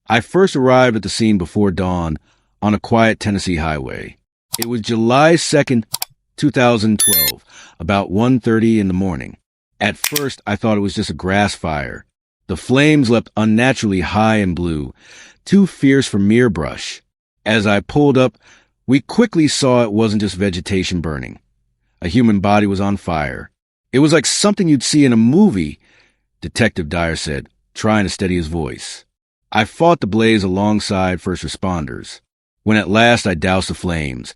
I first arrived at the scene before dawn on a quiet Tennessee highway. It was July 2nd, 2012, about 1:30 in the morning. At first, I thought it was just a grass fire. The flames leapt unnaturally high and blue, too fierce for mere brush. As I pulled up, we quickly saw it wasn't just vegetation burning. A human body was on fire. It was like something you'd see in a movie, Detective Dyer said, trying to steady his voice. I fought the blaze alongside first responders. When at last I doused the flames,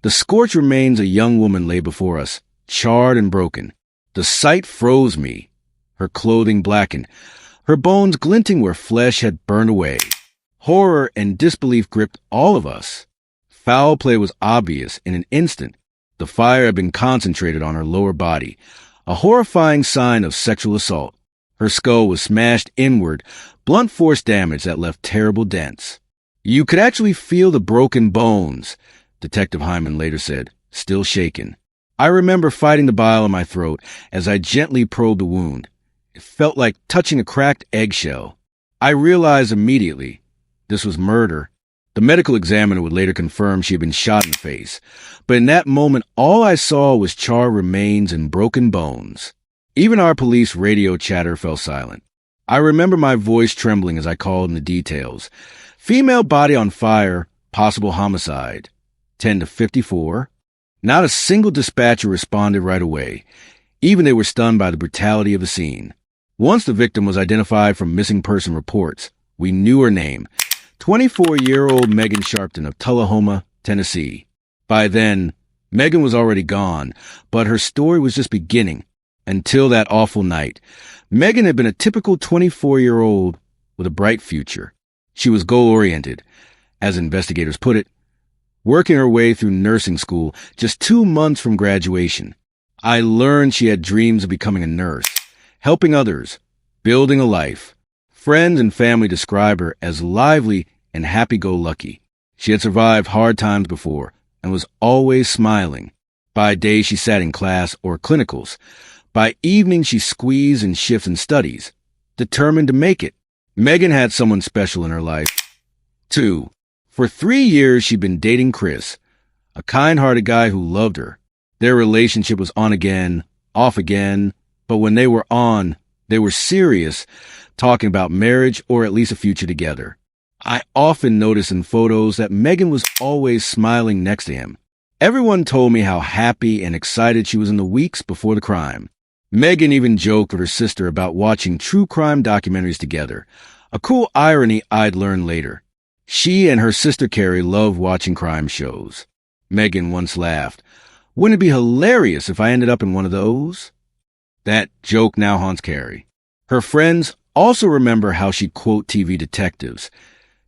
the scorched remains of a young woman lay before us, charred and broken. The sight froze me. Her clothing blackened, her bones glinting where flesh had burned away. Horror and disbelief gripped all of us. Foul play was obvious in an instant. The fire had been concentrated on her lower body, a horrifying sign of sexual assault. Her skull was smashed inward, blunt force damage that left terrible dents. You could actually feel the broken bones, Detective Hyman later said, still shaken. I remember fighting the bile in my throat as I gently probed the wound. It felt like touching a cracked eggshell. I realized immediately this was murder. The medical examiner would later confirm she had been shot in the face, but in that moment all I saw was charred remains and broken bones. Even our police radio chatter fell silent. I remember my voice trembling as I called in the details. Female body on fire, possible homicide. 10 to 54. Not a single dispatcher responded right away. Even they were stunned by the brutality of the scene. Once the victim was identified from missing person reports, we knew her name. 24-year-old Megan Sharpton of Tullahoma, Tennessee. By then, Megan was already gone, but her story was just beginning. Until that awful night, Megan had been a typical 24-year-old with a bright future. She was goal-oriented, as investigators put it, working her way through nursing school just 2 months from graduation. I learned she had dreams of becoming a nurse, helping others, building a life. Friends and family describe her as lively and happy-go-lucky. She had survived hard times before and was always smiling. By day, she sat in class or clinicals. By evening, she squeezed and shifts in studies, determined to make it. Megan had someone special in her life, too. For 3 years, she'd been dating Chris, a kind-hearted guy who loved her. Their relationship was on again, off again, but when they were on, they were serious, talking about marriage or at least a future together. I often noticed in photos that Megan was always smiling next to him. Everyone told me how happy and excited she was in the weeks before the crime. Megan even joked with her sister about watching true crime documentaries together, a cool irony I'd learn later. She and her sister Carrie loved watching crime shows. Megan once laughed, "Wouldn't it be hilarious if I ended up in one of those?" That joke now haunts Carrie. Her friends also remember how she'd quote TV detectives,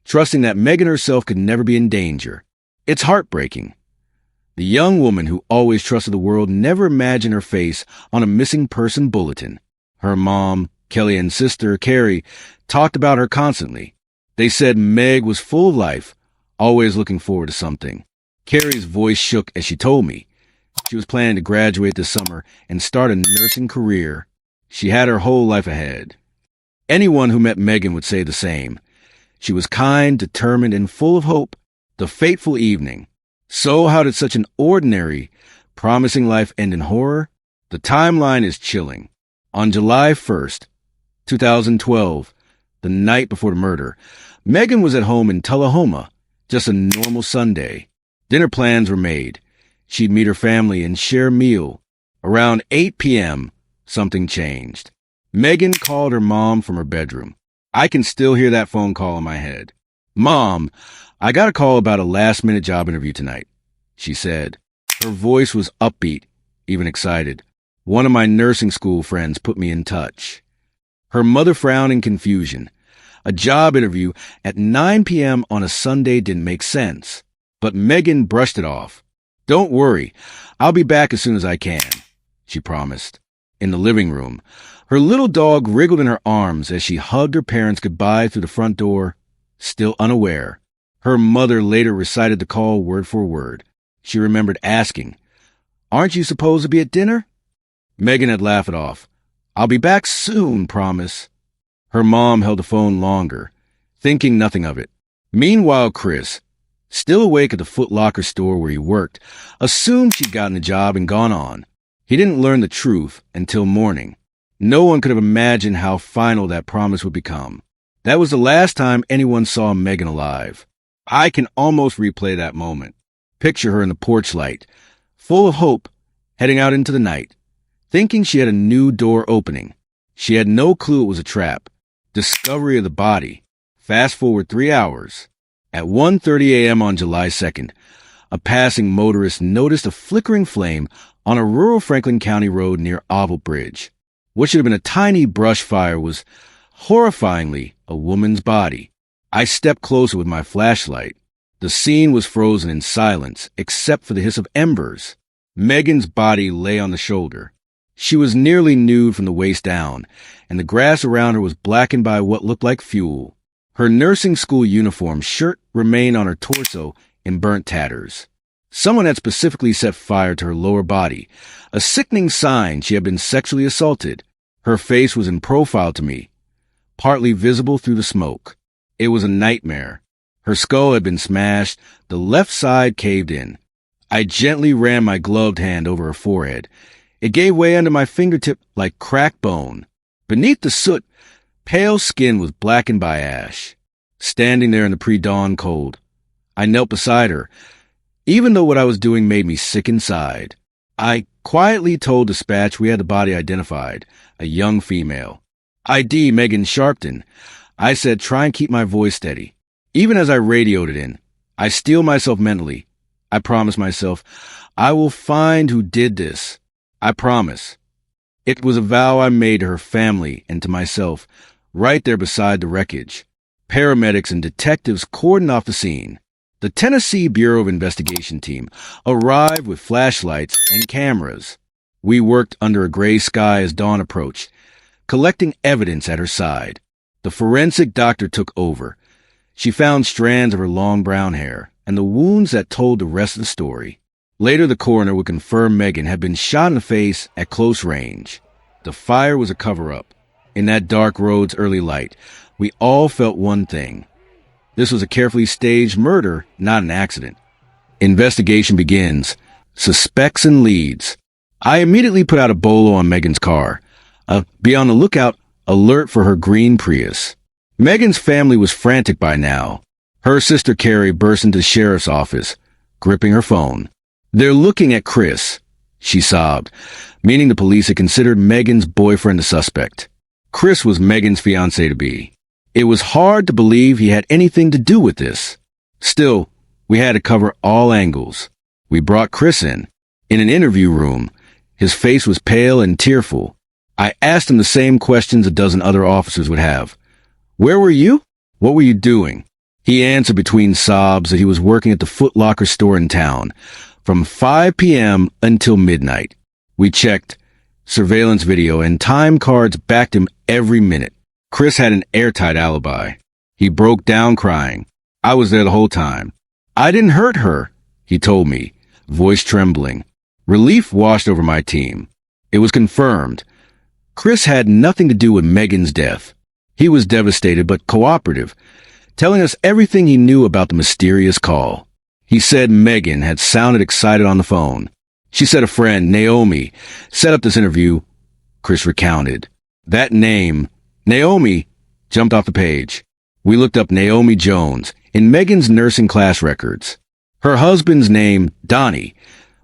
trusting that Megan herself could never be in danger. It's heartbreaking. The young woman who always trusted the world never imagined her face on a missing person bulletin. Her mom, Kelly, and sister, Carrie, talked about her constantly. They said Meg was full of life, always looking forward to something. Carrie's voice shook as she told me she was planning to graduate this summer and start a nursing career. She had her whole life ahead. Anyone who met Megan would say the same. She was kind, determined, and full of hope. The fateful evening. So how did such an ordinary, promising life end in horror? The timeline is chilling. On July 1st, 2012, the night before the murder, Megan was at home in Tullahoma, just a normal Sunday. Dinner plans were made. She'd meet her family and share a meal. Around 8 p.m., something changed. Megan called her mom from her bedroom. I can still hear that phone call in my head. "Mom, I got a call about a last-minute job interview tonight," she said. Her voice was upbeat, even excited. "One of my nursing school friends put me in touch." Her mother frowned in confusion. A job interview at 9 p.m. on a Sunday didn't make sense. But Megan brushed it off. "Don't worry, I'll be back as soon as I can," she promised. In the living room, her little dog wriggled in her arms as she hugged her parents goodbye through the front door, still unaware. Her mother later recited the call word for word. She remembered asking, "Aren't you supposed to be at dinner?" Megan had laughed it off. "I'll be back soon, promise." Her mom held the phone longer, thinking nothing of it. Meanwhile, Chris, still awake at the Foot Locker store where he worked, assumed she'd gotten the job and gone on. He didn't learn the truth until morning. No one could have imagined how final that promise would become. That was the last time anyone saw Megan alive. I can almost replay that moment. Picture her in the porch light, full of hope, heading out into the night, thinking she had a new door opening. She had no clue it was a trap. Discovery of the body. Fast forward 3 hours. At 1:30 a.m. on July 2nd, a passing motorist noticed a flickering flame on a rural Franklin County road near Oval Bridge. What should have been a tiny brush fire was, horrifyingly, a woman's body. I stepped closer with my flashlight. The scene was frozen in silence, except for the hiss of embers. Megan's body lay on the shoulder. She was nearly nude from the waist down, and the grass around her was blackened by what looked like fuel. Her nursing school uniform shirt remained on her torso in burnt tatters. Someone had specifically set fire to her lower body, a sickening sign she had been sexually assaulted. Her face was in profile to me, partly visible through the smoke. It was a nightmare. Her skull had been smashed, the left side caved in. I gently ran my gloved hand over her forehead. It gave way under my fingertip like cracked bone. Beneath the soot, pale skin was blackened by ash. Standing there in the pre-dawn cold, I knelt beside her, even though what I was doing made me sick inside. I quietly told dispatch we had the body identified, a young female. ID Megan Sharpton. I said, try and keep my voice steady. Even as I radioed it in, I steel myself mentally. I promised myself, I will find who did this. I promise. It was a vow I made to her family and to myself, right there beside the wreckage. Paramedics and detectives cordoned off the scene. The Tennessee Bureau of Investigation team arrived with flashlights and cameras. We worked under a gray sky as dawn approached, collecting evidence at her side. The forensic doctor took over. She found strands of her long brown hair and the wounds that told the rest of the story. Later, the coroner would confirm Megan had been shot in the face at close range. The fire was a cover-up. In that dark road's early light, we all felt one thing. This was a carefully staged murder, not an accident. Investigation begins. Suspects and leads. I immediately put out a bolo on Megan's car. Be on the lookout, alert for her green Prius. Megan's family was frantic by now. Her sister Carrie burst into the sheriff's office, gripping her phone. They're looking at Chris, she sobbed, meaning the police had considered Megan's boyfriend a suspect. Chris was Megan's fiancé-to-be. It was hard to believe he had anything to do with this. Still, we had to cover all angles. We brought Chris in an interview room. His face was pale and tearful. I asked him the same questions a dozen other officers would have. Where were you? What were you doing? He answered between sobs that he was working at the Foot Locker store in town, from 5 p.m. until midnight. We checked surveillance video and time cards backed him every minute. Chris had an airtight alibi. He broke down crying. I was there the whole time. I didn't hurt her, he told me, voice trembling. Relief washed over my team. It was confirmed. Chris had nothing to do with Megan's death. He was devastated but cooperative, telling us everything he knew about the mysterious call. He said Megan had sounded excited on the phone. She said a friend, Naomi, set up this interview. Chris recounted. That name, Naomi, jumped off the page. We looked up Naomi Jones in Megan's nursing class records. Her husband's name, Donnie,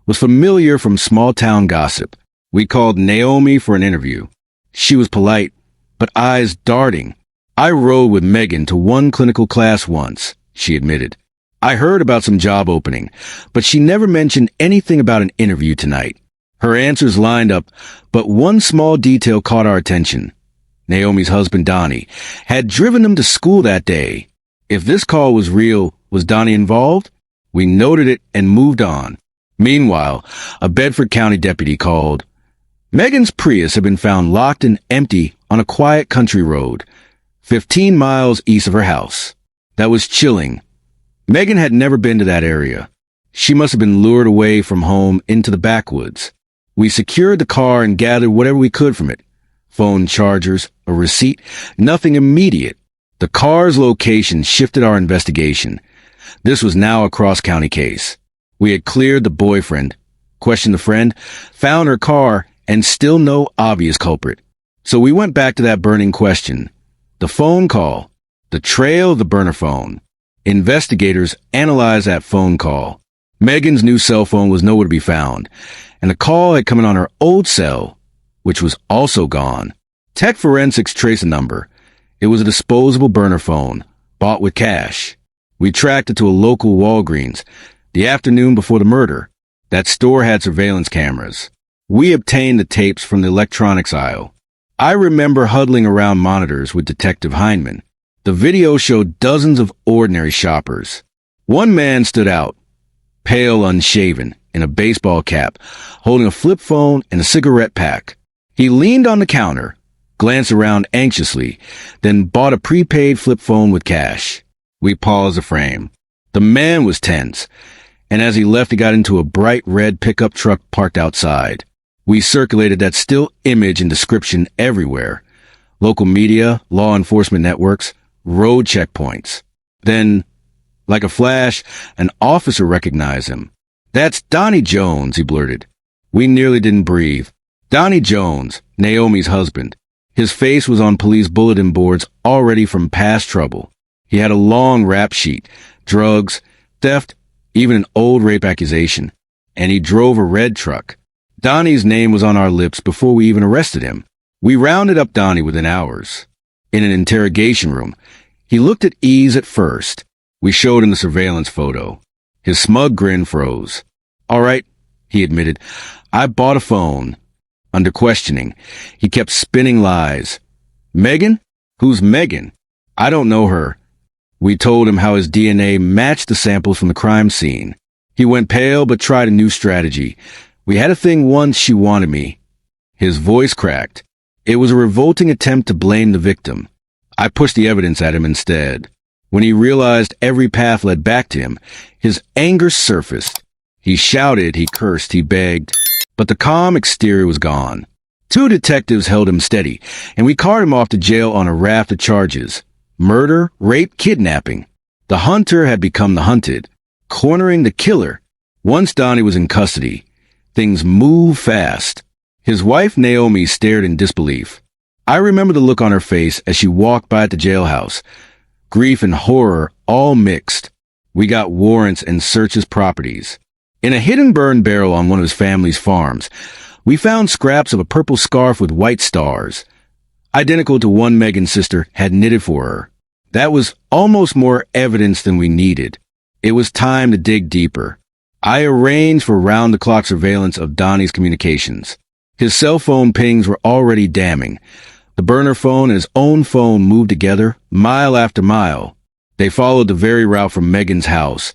was familiar from small-town gossip. We called Naomi for an interview. She was polite, but eyes darting. I rode with Megan to one clinical class once, she admitted. I heard about some job opening, but she never mentioned anything about an interview tonight. Her answers lined up, but one small detail caught our attention. Naomi's husband, Donnie, had driven them to school that day. If this call was real, was Donnie involved? We noted it and moved on. Meanwhile, a Bedford County deputy called. Megan's Prius had been found locked and empty on a quiet country road, 15 miles east of her house. That was chilling. Megan had never been to that area. She must have been lured away from home into the backwoods. We secured the car and gathered whatever we could from it. Phone chargers, a receipt, nothing immediate. The car's location shifted our investigation. This was now a cross-county case. We had cleared the boyfriend, questioned the friend, found her car, and still no obvious culprit. So we went back to that burning question. The phone call. The trail of the burner phone. Investigators analyzed that phone call. Megan's new cell phone was nowhere to be found, and the call had come in on her old cell, which was also gone. Tech forensics traced a number. It was a disposable burner phone, bought with cash. We tracked it to a local Walgreens, the afternoon before the murder. That store had surveillance cameras. We obtained the tapes from the electronics aisle. I remember huddling around monitors with Detective Heineman. The video showed dozens of ordinary shoppers. One man stood out, pale, unshaven, in a baseball cap, holding a flip phone and a cigarette pack. He leaned on the counter, glanced around anxiously, then bought a prepaid flip phone with cash. We paused the frame. The man was tense, and as he left, he got into a bright red pickup truck parked outside. We circulated that still image and description everywhere. Local media, law enforcement networks, road checkpoints. Then, like a flash, an officer recognized him. "That's Donnie Jones," he blurted. We nearly didn't breathe. Donnie Jones, Naomi's husband. His face was on police bulletin boards already from past trouble. He had a long rap sheet, drugs, theft, even an old rape accusation. And he drove a red truck. Donnie's name was on our lips before we even arrested him. We rounded up Donnie within hours. In an interrogation room, he looked at ease at first. We showed him the surveillance photo. His smug grin froze. "All right," he admitted, "I bought a phone." Under questioning, he kept spinning lies. "Megan? Who's Megan? I don't know her." We told him how his DNA matched the samples from the crime scene. He went pale but tried a new strategy. "We had a thing once, she wanted me." His voice cracked. It was a revolting attempt to blame the victim. I pushed the evidence at him instead. When he realized every path led back to him, his anger surfaced. He shouted, he cursed, he begged, but the calm exterior was gone. 2 detectives held him steady, and we carted him off to jail on a raft of charges. Murder, rape, kidnapping. The hunter had become the hunted, cornering the killer. Once Donnie was in custody, things moved fast. His wife, Naomi, stared in disbelief. I remember the look on her face as she walked by at the jailhouse. Grief and horror all mixed. We got warrants and searched his properties. In a hidden burn barrel on one of his family's farms, we found scraps of a purple scarf with white stars, identical to one Megan's sister had knitted for her. That was almost more evidence than we needed. It was time to dig deeper. I arranged for round-the-clock surveillance of Donnie's communications. His cell phone pings were already damning. The burner phone and his own phone moved together, mile after mile. They followed the very route from Megan's house,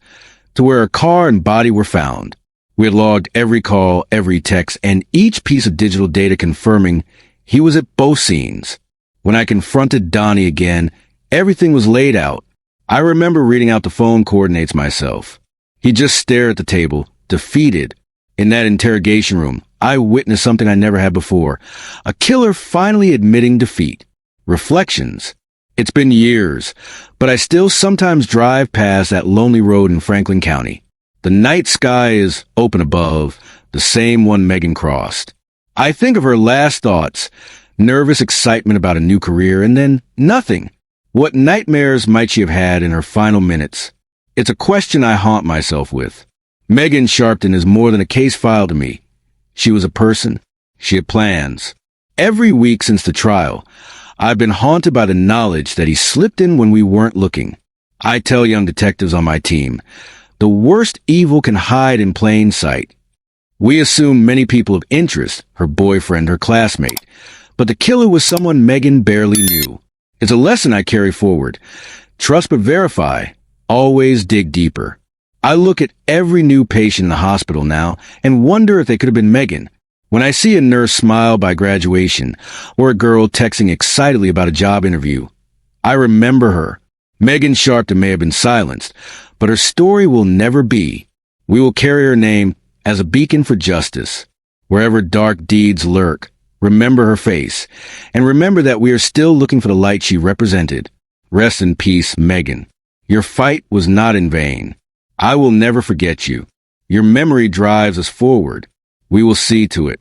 to where a car and body were found. We had logged every call, every text, and each piece of digital data confirming he was at both scenes. When I confronted Donnie again, everything was laid out. I remember reading out the phone coordinates myself. He just stared at the table, defeated. In that interrogation room, I witnessed something I never had before. A killer finally admitting defeat. Reflections. It's been years, but I still sometimes drive past that lonely road in Franklin County. The night sky is open above, the same one Megan crossed. I think of her last thoughts, nervous excitement about a new career, and then nothing. What nightmares might she have had in her final minutes? It's a question I haunt myself with. Megan Sharpton is more than a case file to me. She was a person. She had plans. Every week since the trial, I've been haunted by the knowledge that he slipped in when we weren't looking. I tell young detectives on my team, the worst evil can hide in plain sight. We assume many people of interest, her boyfriend, her classmate, but the killer was someone Megan barely knew. It's a lesson I carry forward. Trust but verify. Always dig deeper. I look at every new patient in the hospital now and wonder if they could have been Megan. When I see a nurse smile by graduation or a girl texting excitedly about a job interview, I remember her. Megan Sharpton may have been silenced, but her story will never be. We will carry her name as a beacon for justice. Wherever dark deeds lurk, remember her face, and remember that we are still looking for the light she represented. Rest in peace, Megan. Your fight was not in vain. I will never forget you. Your memory drives us forward. We will see to it